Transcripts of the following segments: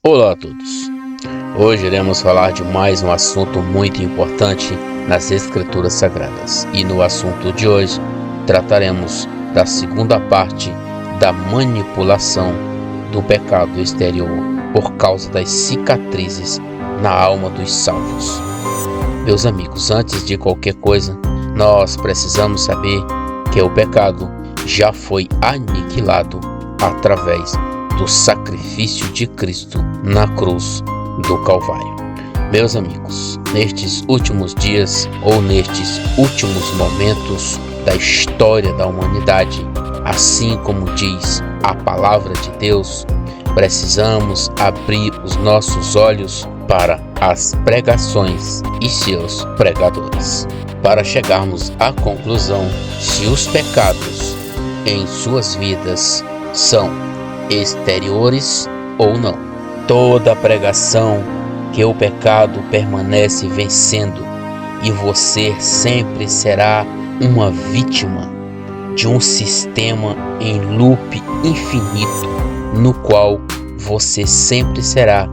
Olá a todos! Hoje iremos falar de mais um assunto muito importante nas Escrituras Sagradas. E no assunto de hoje trataremos da segunda parte da manipulação do pecado exterior por causa das cicatrizes na alma dos salvos. Meus amigos, antes de qualquer coisa, nós precisamos saber que o pecado já foi aniquilado através do sacrifício de Cristo na cruz do Calvário. Meus amigos, nestes últimos dias ou nestes últimos momentos da história da humanidade, assim como diz a palavra de Deus, precisamos abrir os nossos olhos para as pregações e seus pregadores, para chegarmos à conclusão se os pecados em suas vidas são exteriores ou não. Toda pregação que o pecado permanece vencendo e você sempre será uma vítima de um sistema em loop infinito, no qual você sempre será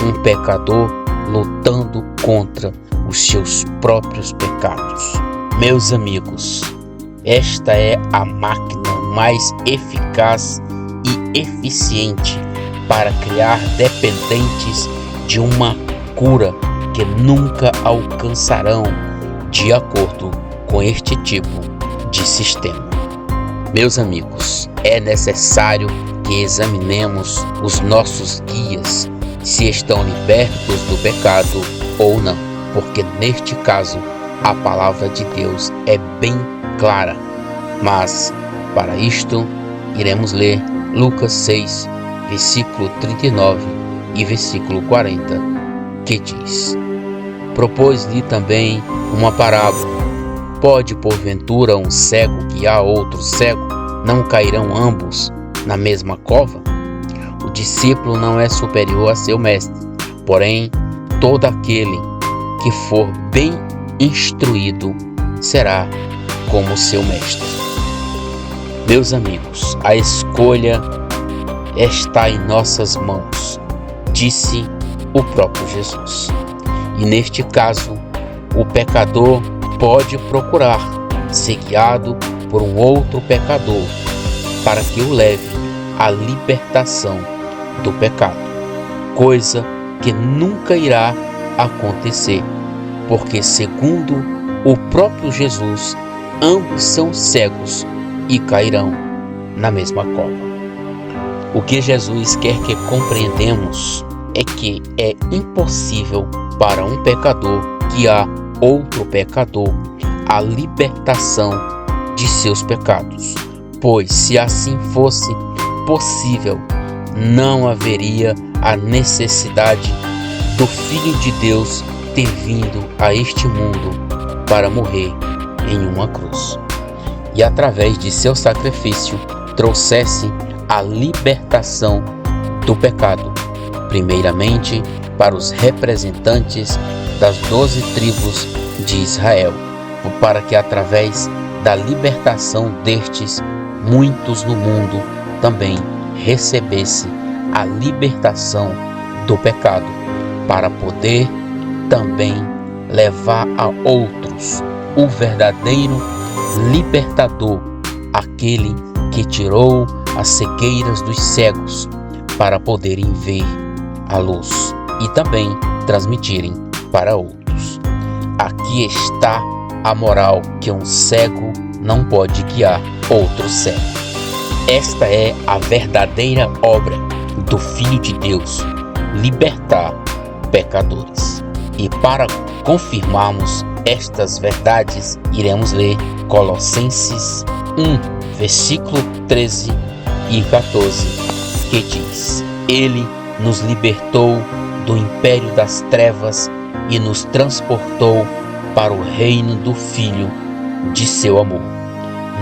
um pecador lutando contra os seus próprios pecados. Meus amigos, esta é a máquina mais eficaz e eficiente para criar dependentes de uma cura que nunca alcançarão de acordo com este tipo de sistema. Meus amigos, é necessário que examinemos os nossos guias se estão libertos do pecado ou não, porque neste caso a palavra de Deus é bem clara. Mas para isto iremos ler Lucas 6, versículo 39 e versículo 40, que diz: Propôs-lhe também uma parábola. Pode porventura um cego guiar outro cego? Não cairão ambos na mesma cova? O discípulo não é superior a seu mestre, porém todo aquele que for bem instruído será como seu mestre. Meus amigos, a escolha está em nossas mãos, disse o próprio Jesus. E neste caso, o pecador pode procurar ser guiado por um outro pecador para que o leve à libertação do pecado, coisa que nunca irá acontecer, porque segundo o próprio Jesus, ambos são cegos e cairão na mesma cova. O que Jesus quer que compreendemos é que é impossível para um pecador guiar outro pecador à libertação de seus pecados, pois se assim fosse possível, não haveria a necessidade do Filho de Deus ter vindo a este mundo para morrer em uma cruz e através de seu sacrifício trouxesse a libertação do pecado, primeiramente para os representantes das 12 tribos de Israel, para que através da libertação destes, muitos no mundo também recebesse a libertação do pecado, para poder também levar a outros o verdadeiro libertador, aquele que tirou as cegueiras dos cegos para poderem ver a luz e também transmitirem para outros. Aqui está a moral que um cego não pode guiar outro cego. Esta é a verdadeira obra do Filho de Deus, libertar pecadores. E para confirmarmos estas verdades, iremos ler Colossenses 1, versículo 13 e 14, que diz: Ele nos libertou do império das trevas e nos transportou para o reino do Filho de seu amor,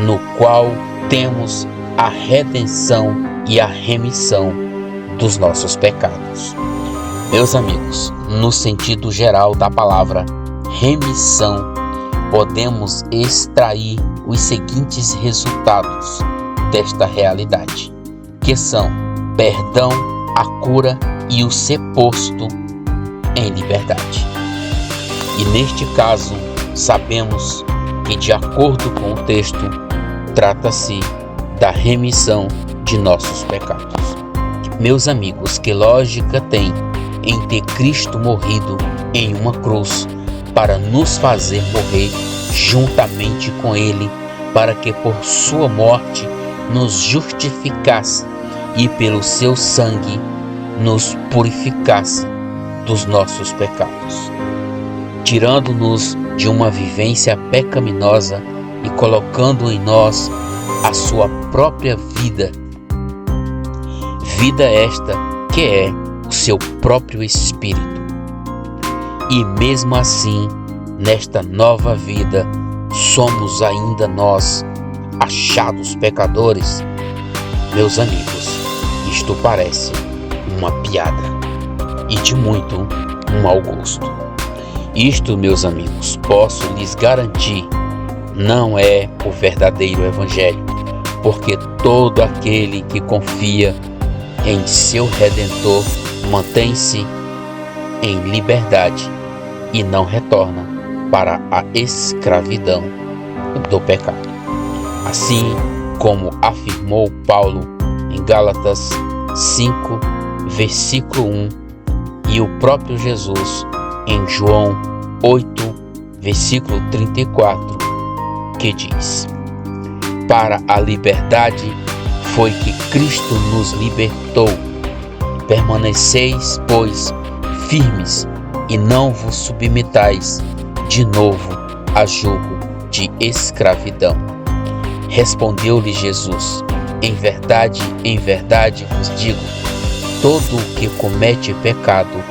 no qual temos a redenção e a remissão dos nossos pecados. Meus amigos, no sentido geral da palavra remissão, podemos extrair os seguintes resultados desta realidade, que são perdão, a cura e o ser posto em liberdade. E neste caso, sabemos que, de acordo com o texto, trata-se da remissão de nossos pecados. Meus amigos, que lógica tem em ter Cristo morrido em uma cruz para nos fazer morrer juntamente com Ele, para que por sua morte nos justificasse e pelo seu sangue nos purificasse dos nossos pecados, tirando-nos de uma vivência pecaminosa e colocando em nós a sua própria vida, vida esta que é o seu próprio Espírito. E mesmo assim, nesta nova vida, somos ainda nós achados pecadores. Meus amigos, isto parece uma piada e de muito mau gosto. Isto, meus amigos, posso lhes garantir, não é o verdadeiro Evangelho, porque todo aquele que confia em seu Redentor mantém-se em liberdade e não retorna para a escravidão do pecado. Assim como afirmou Paulo em Gálatas 5, versículo 1, e o próprio Jesus em João 8, versículo 34, que diz: para a liberdade foi que Cristo nos libertou. Permaneceis, pois, firmes e não vos submetais de novo a jugo de escravidão. Respondeu-lhe Jesus: em verdade vos digo, todo o que comete pecado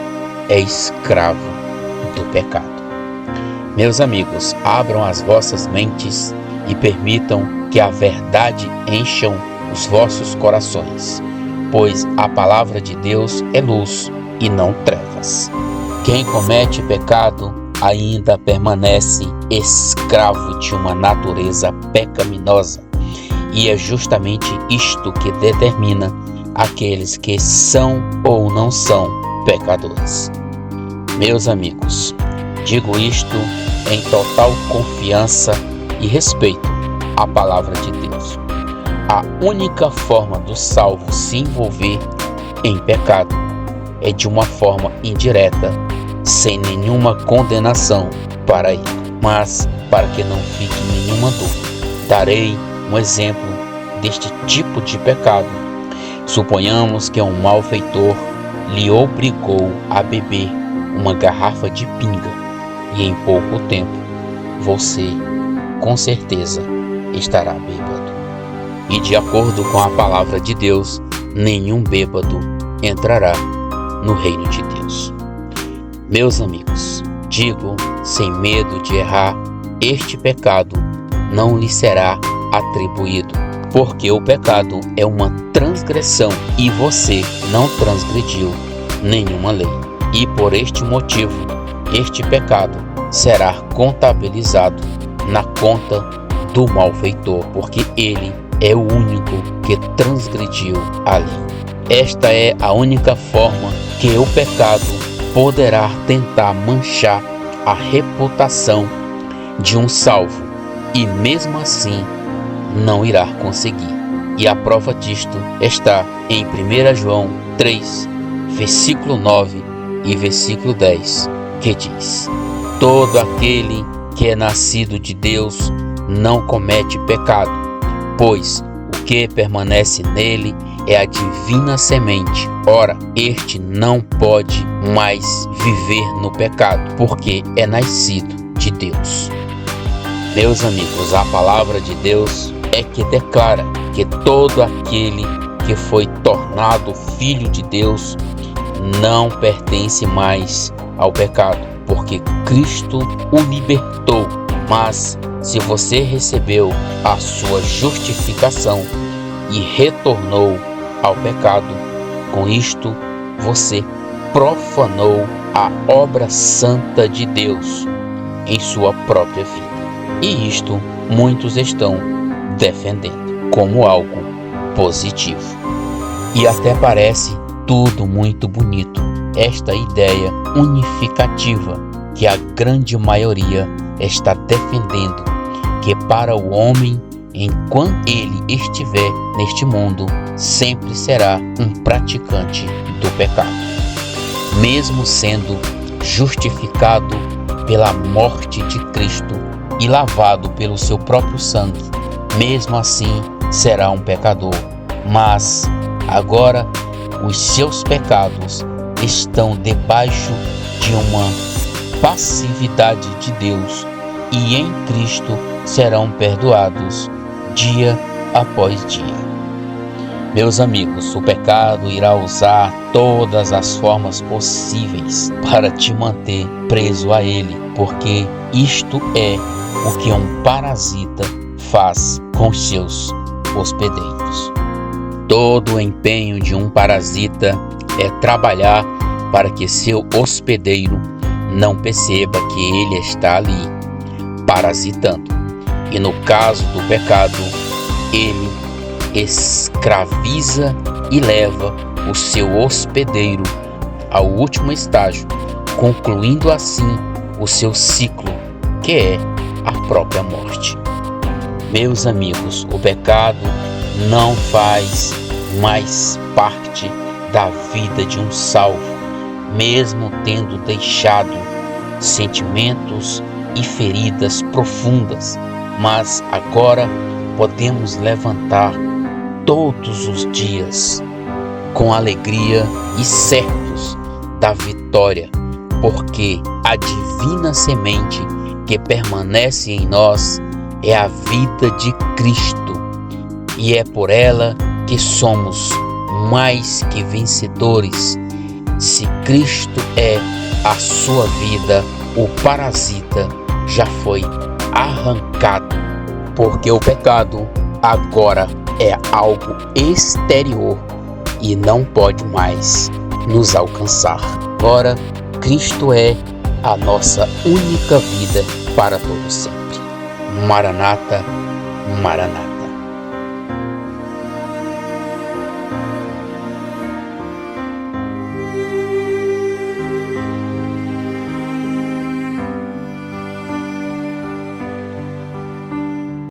é escravo do pecado. Meus amigos, abram as vossas mentes e permitam que a verdade encham os vossos corações, pois a palavra de Deus é luz e não trevas. Quem comete pecado ainda permanece escravo de uma natureza pecaminosa, e é justamente isto que determina aqueles que são ou não são pecadores. Meus amigos, digo isto em total confiança e respeito à palavra de Deus. A única forma do salvo se envolver em pecado é de uma forma indireta, sem nenhuma condenação para ele. Mas, para que não fique nenhuma dúvida, darei um exemplo deste tipo de pecado. Suponhamos que um malfeitor lhe obrigou a beber uma garrafa de pinga e em pouco tempo você, com certeza, estará bêbado. E de acordo com a palavra de Deus, nenhum bêbado entrará no reino de Deus. Meus amigos, digo sem medo de errar, este pecado não lhe será atribuído, porque o pecado é uma transgressão e você não transgrediu nenhuma lei. E por este motivo, este pecado será contabilizado na conta do malfeitor, porque ele é o único que transgrediu a lei. Esta é a única forma que o pecado poderá tentar manchar a reputação de um salvo, e mesmo assim não irá conseguir. E a prova disto está em 1 João 3, versículo 9 e versículo 10, que diz: todo aquele que é nascido de Deus não comete pecado, pois o que permanece nele é a divina semente. Ora, este não pode mais viver no pecado, porque é nascido de Deus. Meus amigos, a palavra de Deus é que declara que todo aquele que foi tornado filho de Deus não pertence mais ao pecado, porque Cristo o libertou. Mas se você recebeu a sua justificação e retornou ao pecado, com isto você profanou a obra santa de Deus em sua própria vida. E isto muitos estão defendendo como algo positivo. E até parece tudo muito bonito. Esta ideia unificativa que a grande maioria está defendendo, que para o homem, enquanto ele estiver neste mundo, sempre será um praticante do pecado. Mesmo sendo justificado pela morte de Cristo e lavado pelo seu próprio sangue, mesmo assim será um pecador. Mas agora os seus pecados estão debaixo de uma passividade de Deus e em Cristo serão perdoados dia após dia. Meus amigos, o pecado irá usar todas as formas possíveis para te manter preso a ele, porque isto é o que um parasita faz com seus hospedeiros. Todo o empenho de um parasita é trabalhar para que seu hospedeiro não perceba que ele está ali, parasitando. E no caso do pecado, ele escraviza e leva o seu hospedeiro ao último estágio, concluindo assim o seu ciclo, que é a própria morte. Meus amigos, o pecado não faz mais parte da vida de um salvo, mesmo tendo deixado sentimentos e feridas profundas, mas agora podemos levantar todos os dias com alegria e certos da vitória, porque a divina semente que permanece em nós é a vida de Cristo, e é por ela que somos mais que vencedores. Se Cristo é a sua vida, o parasita já foi arrancado, porque o pecado agora é algo exterior e não pode mais nos alcançar. Agora, Cristo é a nossa única vida para todo sempre. Maranata, Maranata.